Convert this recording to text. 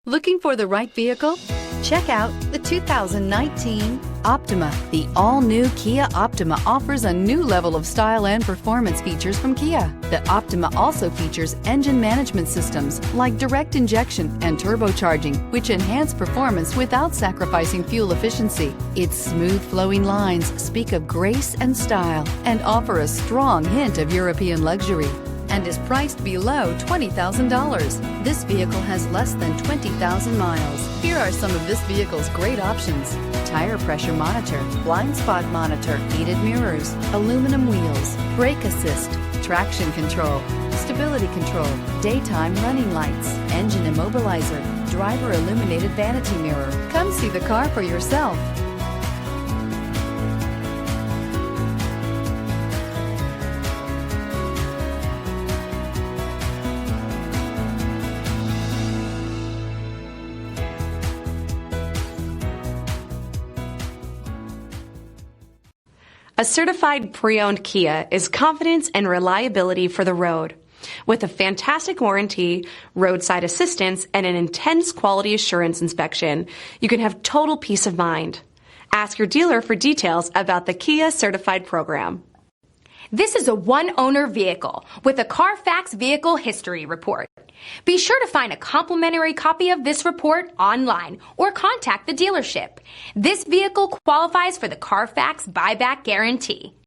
Looking for the right vehicle? Check out the 2019 Optima. The all-new Kia Optima offers a new level of style and performance features from Kia. The Optima also features engine management systems like direct injection and turbocharging, which enhance performance without sacrificing fuel efficiency. Its smooth flowing lines speak of grace and style and offer a strong hint of European luxury, and is priced below $20,000. This vehicle has less than 20,000 miles. Here are some of this vehicle's great options: tire pressure monitor, blind spot monitor, heated mirrors, aluminum wheels, brake assist, traction control, stability control, daytime running lights, engine immobilizer, driver illuminated vanity mirror. Come see the car for yourself. A certified pre-owned Kia is confidence and reliability for the road. With a fantastic warranty, roadside assistance, and an intense quality assurance inspection, you can have total peace of mind. Ask your dealer for details about the Kia Certified program. This is a one-owner vehicle with a Carfax Vehicle History Report. Be sure to find a complimentary copy of this report online or contact the dealership. This vehicle qualifies for the Carfax Buyback Guarantee.